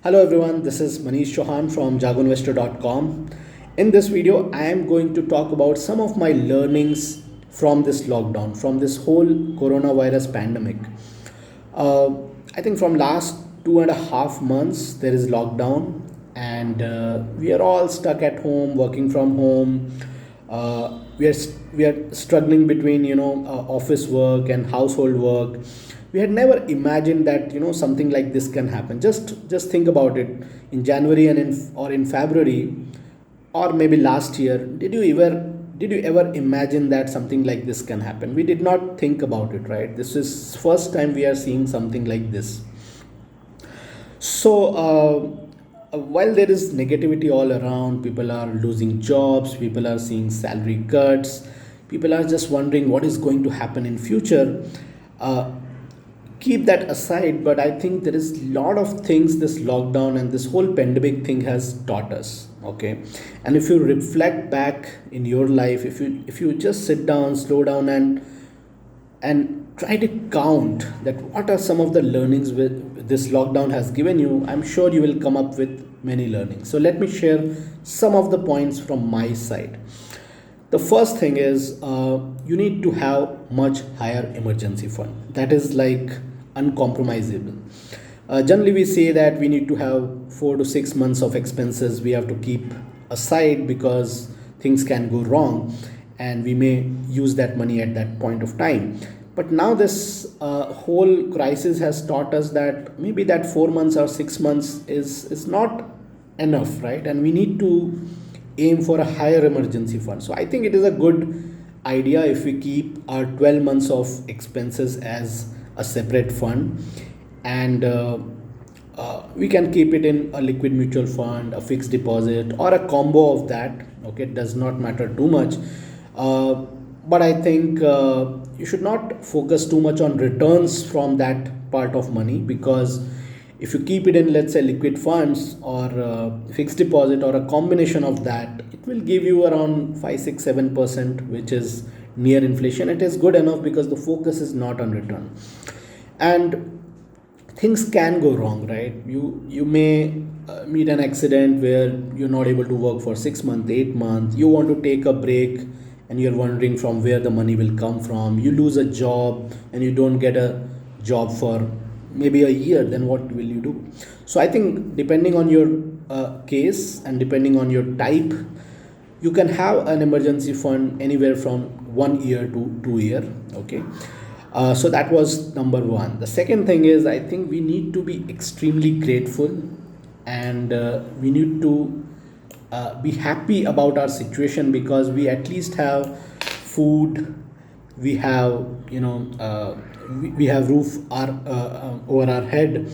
Hello everyone, this is Manish Chauhan from jagoinvestor.com. In this video, I am going to talk about some of my learnings from this lockdown, from this whole coronavirus pandemic. Uh, I think from last 2.5 months, there is lockdown, and we are all stuck at home, working from home. We are struggling between office work and household work. We had never imagined that something like this can happen. Just think about it. In January and in February, or maybe last year, did you ever imagine that something like this can happen? We did not think about it, right? This is first time we are seeing something like this. So while there is negativity all around, people are losing jobs, people are seeing salary cuts, people are just wondering what is going to happen in future. uh, Keep that aside, but I think there is a lot of things this lockdown and this whole pandemic thing has taught us. Okay, and if you reflect back in your life, if you just sit down, slow down, and try to count that what are some of the learnings with this lockdown has given you, I'm sure you will come up with many learnings. So let me share some of the points from my side. The first thing is, you need to have much higher emergency fund. That is like uncompromisable. Generally we say that we need to have 4 to 6 months of expenses we have to keep aside, because things can go wrong and we may use that money at that point of time. But now this whole crisis has taught us that maybe that 4 months or 6 months is not enough, right? And we need to aim for a higher emergency fund. So I think it is a good idea if we keep our 12 months of expenses as a separate fund, and we can keep it in a liquid mutual fund, a fixed deposit, or a combo of that. Okay, it does not matter too much. uh, but I think you should not focus too much on returns from that part of money, because if you keep it in, let's say, liquid funds or fixed deposit or a combination of that, it will give you around 5 6 7%, which is near inflation. It is good enough because the focus is not on return. And things can go wrong, right? You may meet an accident where you're not able to work for 6 months, 8 months. You want to take a break and you're wondering from where the money will come from. You lose a job and you don't get a job for maybe a year. Then what will you do? So I think depending on your case and depending on your type, you can have an emergency fund anywhere from 1 year to 2 year. Okay. So that was number one. The second thing is, I think we need to be extremely grateful, and we need to be happy about our situation, because we at least have food, we have we have roof over our head.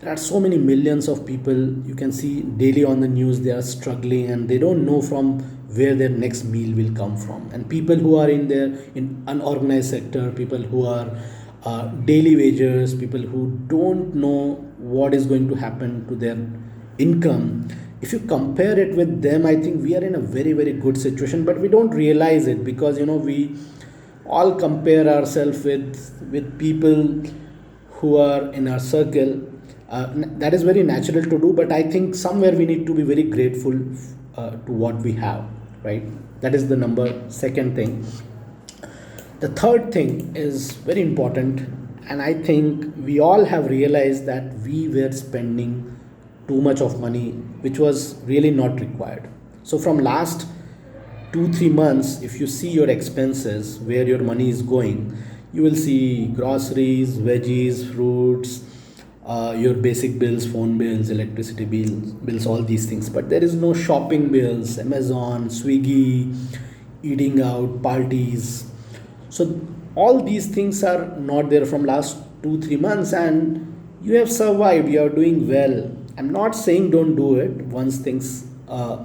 There are so many millions of people, you can see daily on the news, they are struggling and they don't know from where their next meal will come from. And people who are in unorganized sector, people who are daily wagers, people who don't know what is going to happen to their income, if you compare it with them, I think we are in a very very good situation, but we don't realize it, because we all compare ourselves with people who are in our circle. That is very natural to do, but I think somewhere we need to be very grateful to what we have, right? That is the number second thing. The third thing is very important, and I think we all have realized that we were spending too much of money, which was really not required. So from last 2 3 months, if you see your expenses, where your money is going, you will see groceries, veggies, fruits, your basic bills, phone bills, electricity bills, all these things. But there is no shopping bills, Amazon, Swiggy, eating out, parties. So all these things are not there from last 2 3 months, and you have survived. You are doing well. I'm not saying don't do it. Once things are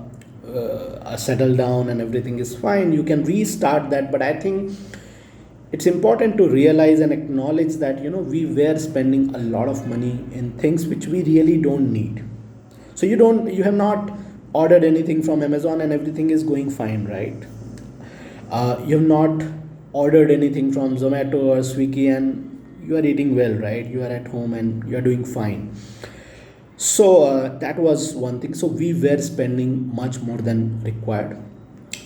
settled down and everything is fine, you can restart that. But I think it's important to realize and acknowledge that we were spending a lot of money in things which we really don't need. So you have not ordered anything from Amazon and everything is going fine, right? You have not ordered anything from Zomato or Swiggy and you are eating well, right? You are at home and you are doing fine. So that was one thing. So we were spending much more than required.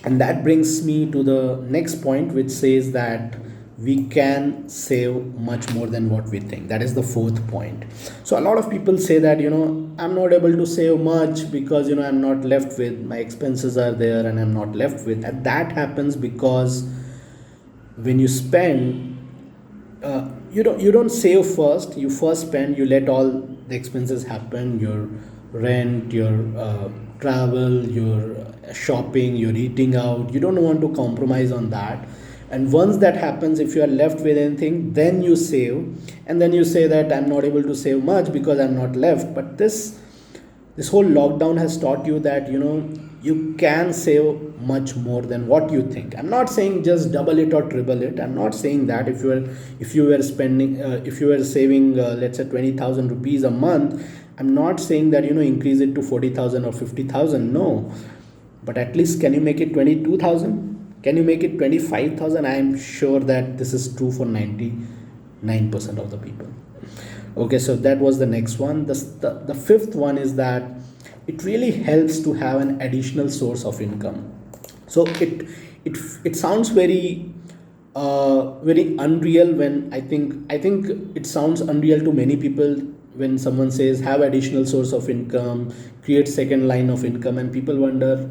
And that brings me to the next point, which says that we can save much more than what we think. That is the fourth point. So a lot of people say that, I'm not able to save much because, I'm not left with, my expenses are there and I'm not left with. And that happens because when you spend, you don't save first. You first spend, you let all the expenses happen, your rent, your travel, your shopping, your eating out. You don't want to compromise on that. And once that happens, if you are left with anything, then you save. And then you say that I'm not able to save much because I'm not left. But this whole lockdown has taught you that, you can save much more than what you think. I'm not saying just double it or triple it. I'm not saying that. If you were spending, if you were saving, let's say 20,000 rupees a month, I'm not saying that, increase it to 40,000 or 50,000. No, but at least can you make it 22,000? Can you make it 25,000? I am sure that this is true for 99% of the people. Okay, so that was the next one. The fifth one is that it really helps to have an additional source of income. So it sounds very unreal. When I think it sounds unreal to many people when someone says have additional source of income, create second line of income, and people wonder,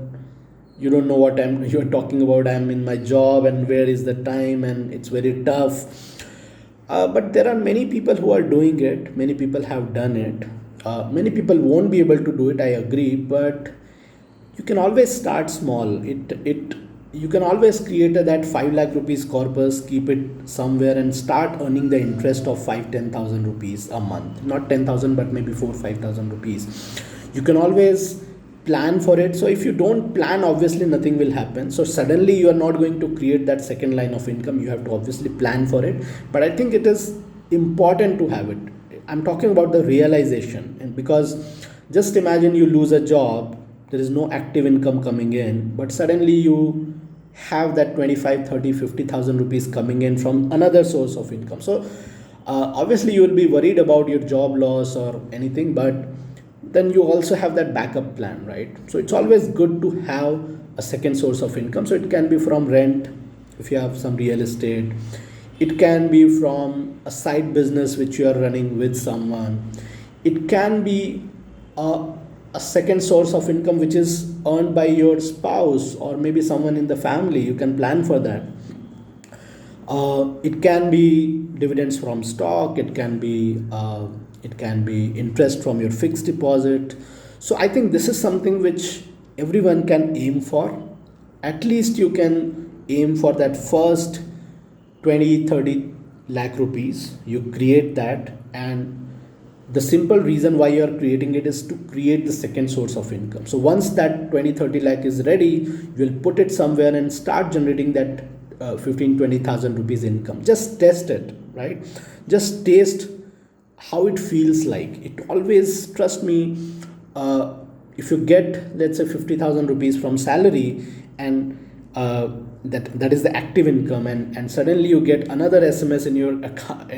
you don't know what you're talking about. I'm in my job, and where is the time? And it's very tough. But there are many people who are doing it. Many people have done it. Many people won't be able to do it. I agree, but you can always start small. It You can always create that 5 lakh rupees corpus, keep it somewhere, and start earning the interest of 5-10,000 rupees a month. Not 10,000, but maybe 4-5,000 rupees. You can always plan for it. So if you don't plan, obviously nothing will happen. So suddenly you are not going to create that second line of income. You have to obviously plan for it. But I think it is important to have it. I'm talking about the realization. And because just imagine you lose a job, there is no active income coming in, but suddenly you have that 25, 30, 50,000 rupees coming in from another source of income. So obviously you will be worried about your job loss or anything, but then you also have that backup plan, right? So it's always good to have a second source of income. So it can be from rent, if you have some real estate. It can be from a side business which you are running with someone. It can be a, a second source of income which is earned by your spouse or maybe someone in the family. You can plan for that. It can be dividends from stock. It can be interest from your fixed deposit. So I think this is something which everyone can aim for. At least you can aim for that first 20-30 lakh rupees. You create that, and the simple reason why you are creating it is to create the second source of income. So once that 20-30 lakh is ready, you will put it somewhere and start generating that 15-20,000 rupees income. Just test it, right? Just taste how it feels like. It always, trust me, uh, if you get, let's say, 50,000 rupees from salary, and that is the active income, and suddenly you get another SMS in your account,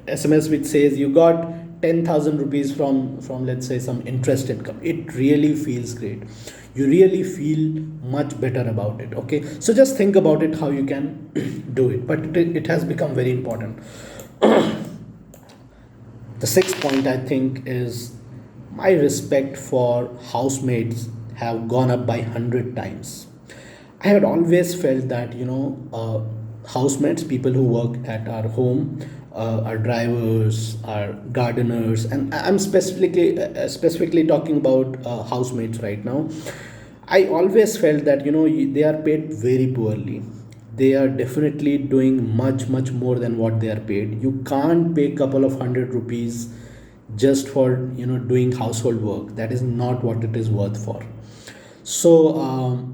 SMS which says you got 10,000 rupees from, let's say, some interest income. It really feels great. You really feel much better about it. Okay, so just think about it, how you can do it. But it has become very important. The sixth point, I think, is my respect for housemates have gone up by 100 times. I had always felt that, housemates, people who work at our home, our drivers, our gardeners, and I'm specifically talking about housemates right now. I always felt that, they are paid very poorly. They are definitely doing much more than what they are paid. You can't pay couple of 100 rupees just for, doing household work. That is not what it is worth for. So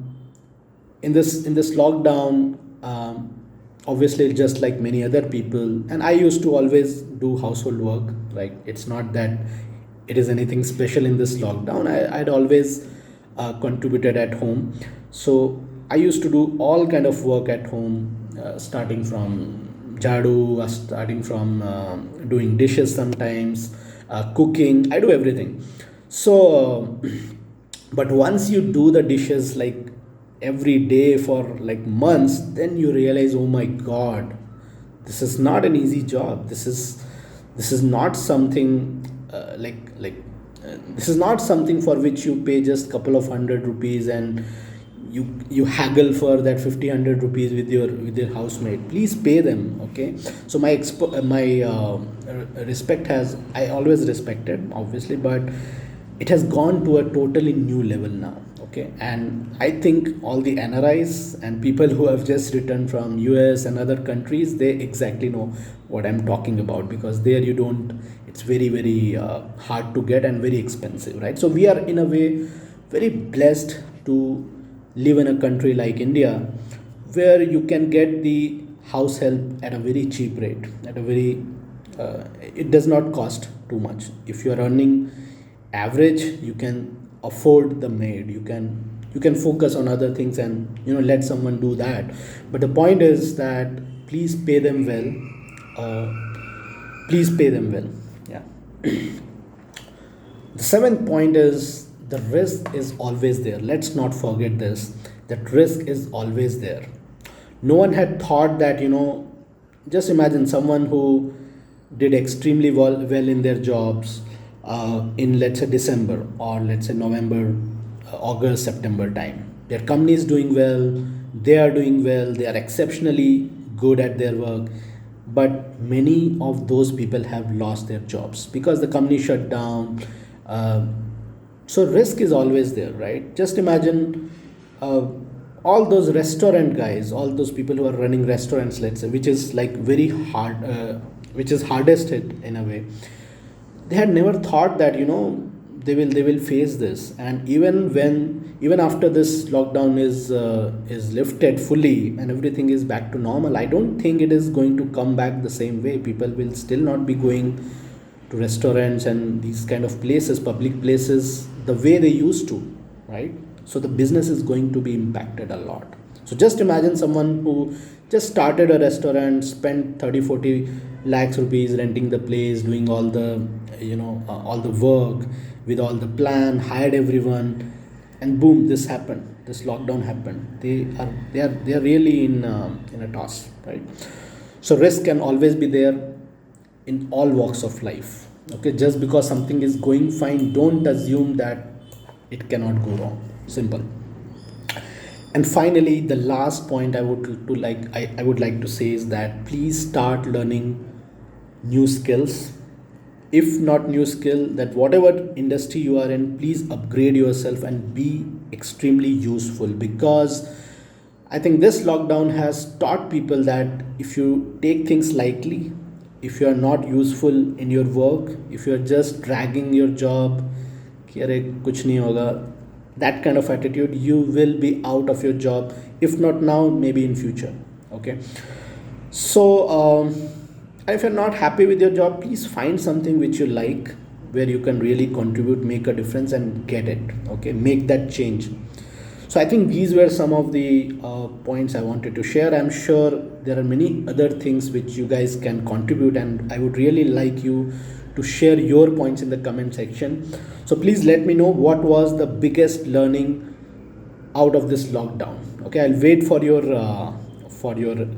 in this lockdown, obviously, just like many other people, and I used to always do household work. Like, it's not that it is anything special in this lockdown. I'd always contributed at home. So I used to do all kind of work at home, starting from jadu, starting from doing dishes sometimes, cooking. I do everything. So but once you do the dishes like every day for like months, then you realize, oh my god, this is not an easy job. This is not something this is not something for which you pay just couple of hundred rupees and you haggle for that 50 100 rupees with your housemate. Please pay them, okay? So my respect has, I always respected obviously, but it has gone to a totally new level now, okay? And I think all the NRIs and people who have just returned from US and other countries, they exactly know what I'm talking about, because there you don't, it's very hard to get and very expensive, right? So we are in a way very blessed to live in a country like India, where you can get the house help at a very cheap rate, at a very it does not cost too much. If you are earning average, you can afford the maid. You can focus on other things and let someone do that. But the point is that please pay them well. Uh, please pay them well. Yeah. The seventh point is the risk is always there. Let's not forget this, that risk is always there. No one had thought that, just imagine someone who did extremely well in their jobs in, let's say, December, or let's say November, August, September time. Their company is doing well, they are doing well, they are exceptionally good at their work, but many of those people have lost their jobs because the company shut down. uh, so risk is always there, right? Just imagine uh, all those restaurant guys, all those people who are running restaurants, let's say, which is like very hard, which is hardest hit in a way. They had never thought that they will face this. And even after this lockdown is lifted fully and everything is back to normal, I don't think it is going to come back the same way. People will still not be going to restaurants and these kind of places, public places, the way they used to, right? So the business is going to be impacted a lot. So just imagine someone who just started a restaurant, spent 30 40 lakhs rupees renting the place, doing all the all the work with all the plan, hired everyone, and boom, this happened, this lockdown happened. They are really in a toss, right? So risk can always be there in all walks of life, okay? Just because something is going fine, don't assume that it cannot go wrong. Simple. And finally, the last point I would like to say is that please start learning new skills. If not new skill, that whatever industry you are in, please upgrade yourself and be extremely useful, because I think this lockdown has taught people that if you take things lightly, if you are not useful in your work, if you are just dragging your job, कि अरे कुछ नहीं होगा, that kind of attitude, you will be out of your job, if not now, maybe in future, okay? So if you're not happy with your job, please find something which you like, where you can really contribute, make a difference, and get it, okay? Make that change. So I think these were some of the points I wanted to share. I'm sure there are many other things which you guys can contribute, and I would really like you to share your points in the comment section. So please let me know what was the biggest learning out of this lockdown. Okay, I'll wait for your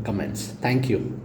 comments. Thank you.